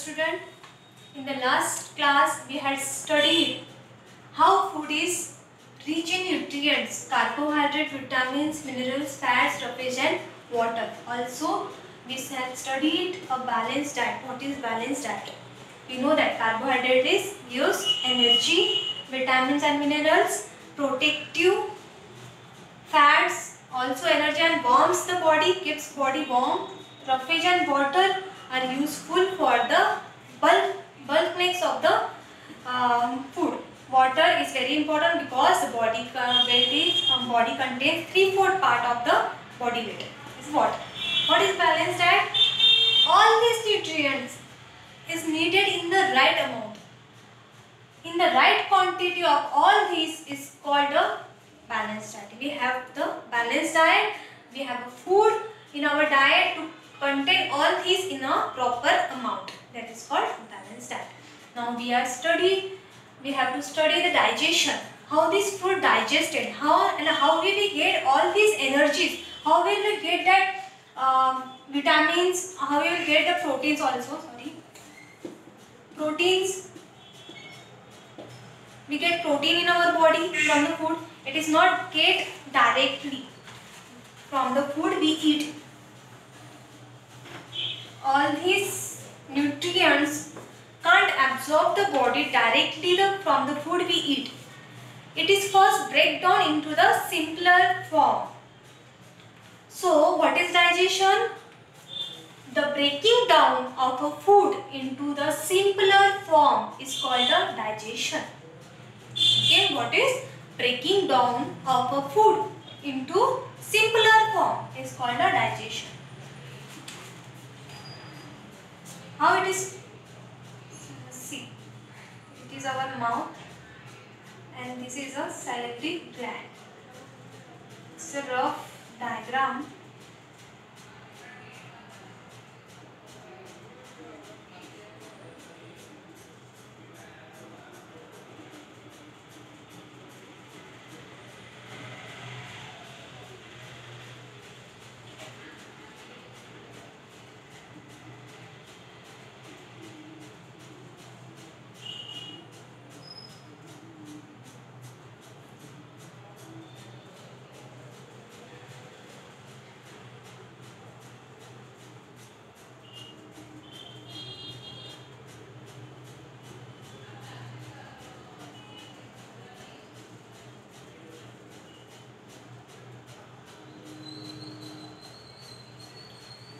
student. In the last class we had studied how food is rich in nutrients, carbohydrate, vitamins, minerals, fats, roughage and water. Also we had studied a balanced diet. What is balanced diet? We know that carbohydrate is gives energy, vitamins and minerals, protective fats also energy and warms the body, keeps body warm. Roughage and water are useful for the bulkness of the food. Water is very important because the body body contains 3/4 part of the body weight. Is what? What is balanced diet? All these nutrients is needed in the right amount. In the right quantity of all these is called a balanced diet. We have the balanced diet. We have a food in our diet to contain all these in a proper amount. That is called balanced diet. Now we have to study the digestion. How this food digested. How will we get all these energies? How will we get that vitamins? How will we get the proteins also? Proteins. We get protein in our body from the food. It is not get directly from the food we eat. All these nutrients can't absorb the body directly from the food we eat. It is first break down into the simpler form. So what is digestion? The breaking down of a food into the simpler form is called the digestion. Okay, what is breaking down of a food into simpler form is called a digestion. How it is? See, it is our mouth and this is a salivary gland. It's a rough diagram.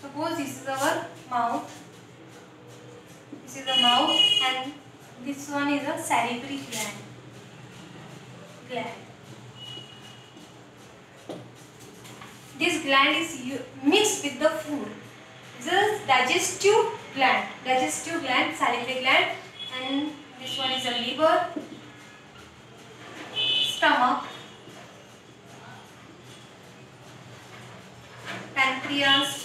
Suppose this is our mouth. This is the mouth and this one is a salivary gland. This gland is mixed with the food. This is digestive gland, salivary gland, and this one is a liver, stomach, pancreas,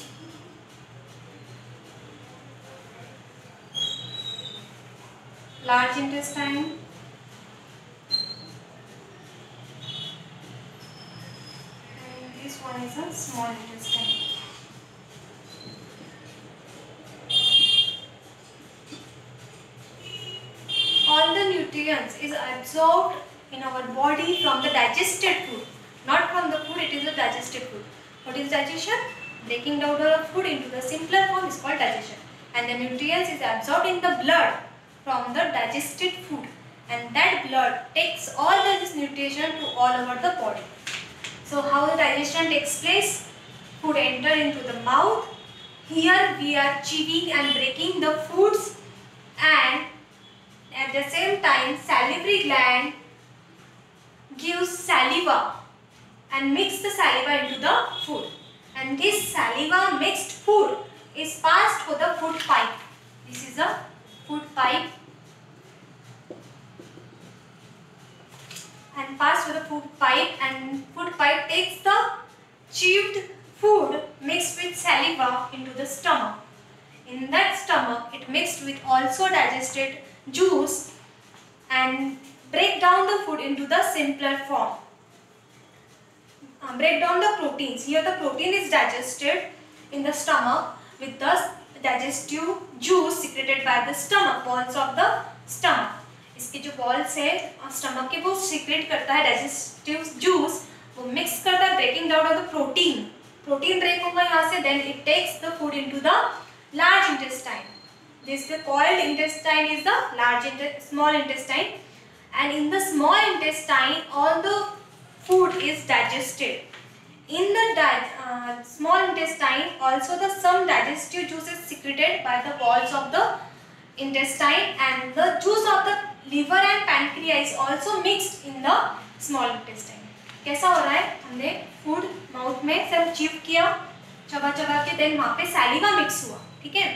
large intestine, and this one is a small intestine. All the nutrients is absorbed in our body from the digested food, not from the food. It is a digested food. What is digestion? Breaking down the food into the simpler form is called digestion, and the nutrients is absorbed in the blood from the digested food, and that blood takes all this nutrition to all over the body. So how the digestion takes place? Food enter into the mouth. Here we are chewing and breaking the foods, and at the same time salivary gland gives saliva and mix the saliva into the food, and this saliva mixed food is passed through the food pipe. This is a food pipe and pass through the food pipe, and food pipe takes the chewed food mixed with saliva into the stomach. In that stomach it mixed with also digested juice and break down the food into the simpler form. Break down the proteins. Here the protein is digested in the stomach with the digestive juice secreted by the stomach, walls of the stomach. इसके जो walls है stomach के वो secrete करता है digestive juice, वो mix करता है breaking down of the protein break होगा यहाँ से, then it takes the food into the large intestine. This the called intestine is the small intestine, and in the small intestine all the food is digested. In the small intestine also some digestive juice is secreted by the walls of the intestine, and the juice of the liver and pancreas also mixed in the small intestine. कैसा हो रहा है, हमने food mouth में सब chew किया चबा के, देन वहाँ पे सैलिवा मिक्स हुआ, ठीक है.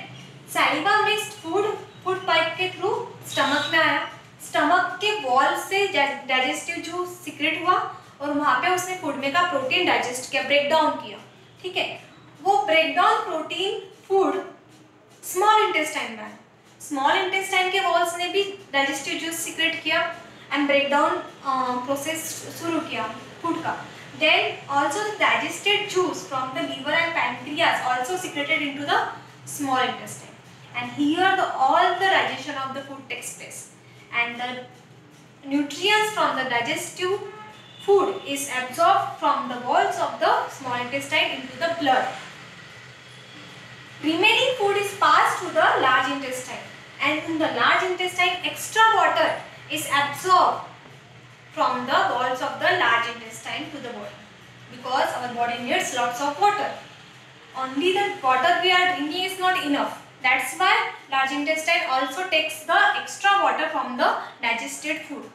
सैलिवा मिक्स्ड फूड पाइप के थ्रू स्टमक में आया, स्टमक के वॉल से डाइजेस्टिव जूस सीक्रेट हुआ और वहाँ पे उसने फूड में का प्रोटीन डाइजेस्ट किया, ब्रेक डाउन किया, ठीक है. वो break down protein food small intestine में आया, स्मॉल इंटेस्टाइन के वॉल्स ने भी डाइजेस्टिव जूस सीक्रेट किया एंड ब्रेक डाउन प्रोसेस शुरू किया फूड का. Then also the digested juice from the liver and pancreas also secreted into the small intestine, and here all the digestion of the food takes place, and the nutrients from the digestive food is absorbed from the walls of the small intestine into the blood. Remaining food is passed to the large intestine, and in the large intestine extra water is absorbed from the walls of the large intestine to the body, because our body needs lots of water. Only the water we are drinking is not enough. That's why large intestine also takes the extra water from the digested food,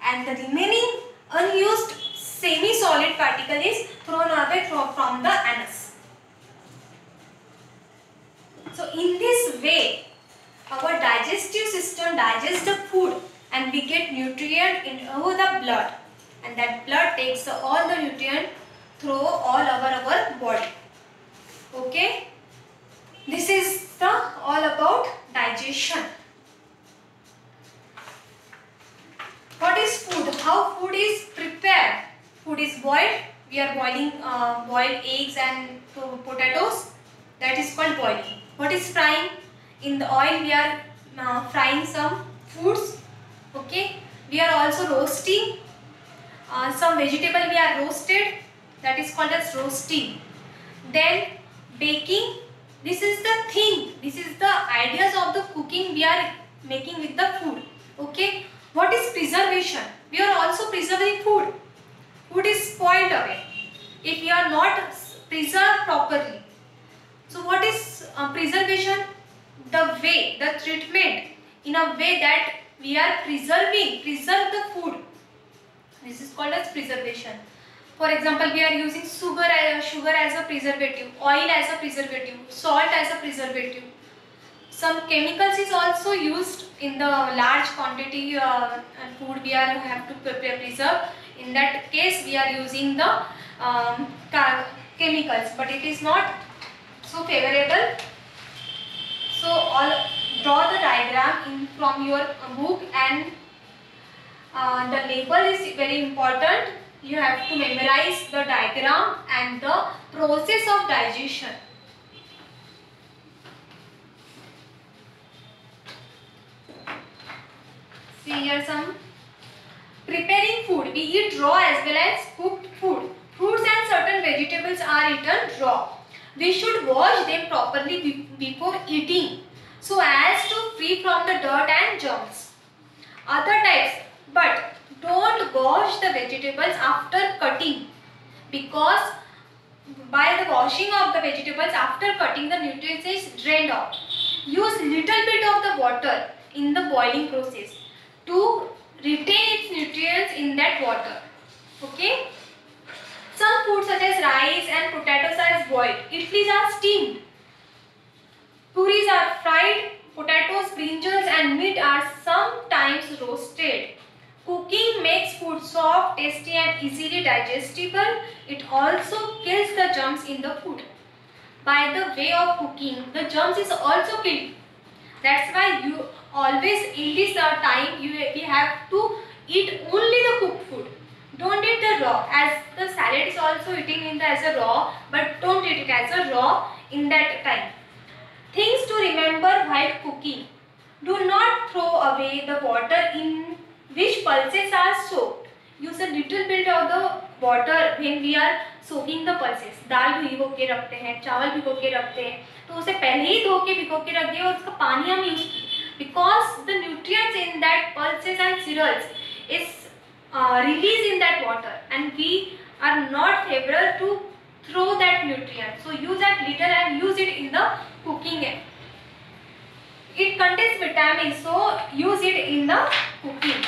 and the remaining unused semi-solid particle is thrown away from the anus. So in this way our digestive system digests the food and we get nutrient into the blood, and that blood takes all the nutrient through all over our body. Okay, this is all about digestion. What is food? How food is prepared? Food is boiled. We are boiling boiled eggs and potatoes. That is called boiling. What is frying? In the oil we are frying some foods. Okay, we are also roasting some vegetable. We are roasted. That is called as roasting. Then baking. This is the thing. This is the ideas of the cooking we are making with the food. Okay. What is preservation? We are also preserving food. Food is spoiled away if we are not preserved properly. So what is preservation? The way, the treatment in a way that we are preserve the food. This is called as preservation. For example, we are using sugar as a preservative, oil as a preservative, salt as a preservative. Some chemicals is also used in the large quantity food we have to preserve. In that case, we are using the chemicals, but it is not so favorable. So draw the diagram from your book, and the label is very important. You have to memorize the diagram and the process of digestion. See here some preparing food. We eat raw as well as cooked food. Fruits and certain vegetables are eaten raw. We should wash them properly before eating so as to free from the dirt and germs. Other types, but don't wash the vegetables after cutting, because by the washing of the vegetables after cutting, the nutrients is drained out. Use little bit of the water in the boiling process to retain its nutrients in that water. Okay. Some foods such as rice and potatoes are boiled. Idlis are steamed. Puris are fried. Potatoes, brinjals and meat are sometimes roasted. Cooking makes food soft, tasty and easily digestible. It also kills the germs in the food. By the way of cooking, the germs is also killed. That's why you always in this time we have to eat only the cooked food. Don't eat the raw, as the salad is also eating in as a raw, but don't eat it as a raw in that time. Things to remember while cooking. Do not throw away the water in which pulses are soaked. Use a little bit of the water when we are soaking the pulses. दाल भिगो के रखते हैं, चावल भिगो के रखते हैं, तो उसे पहले ही धो के भिगो के रख दिया और उसका पानी हम यूज किए. Because the nutrients in that pulses and cereals is released in that water, and we are not able to throw that nutrient. So use that little and use it in the cooking. It contains vitamins, so use it in the cooking.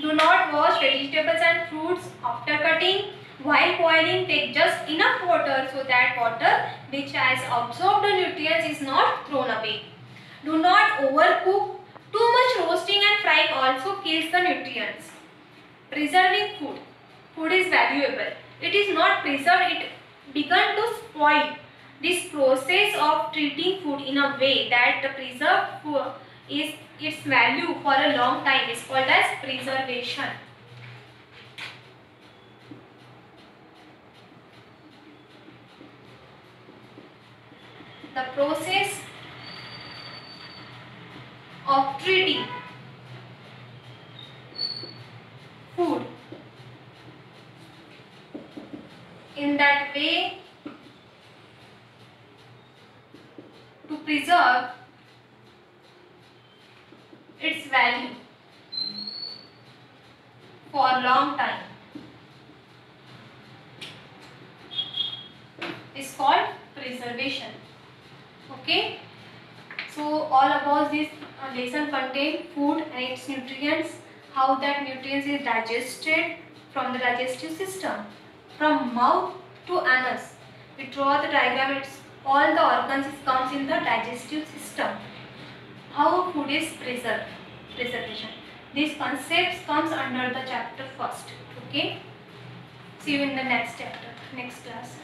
Do not wash vegetables and fruits after cutting. While boiling, take just enough water so that water which has absorbed the nutrients is not thrown away. Do not overcook. Too much roasting and frying also kills the nutrients. Preserving food. Food is valuable. It is not preserved, it begun to spoil. This process of treating food in a way that the preserved food is its value for a long time is called as preservation. The process of treating food in that way to preserve its value for a long time is called preservation. Okay, so all about this lesson contain food and its nutrients, how that nutrients is digested from the digestive system, from mouth to anus. We draw the diagram. It's all the organs comes in the digestive system. How food is preservation. These concepts comes under the chapter first. Okay. See you in the next chapter, next class.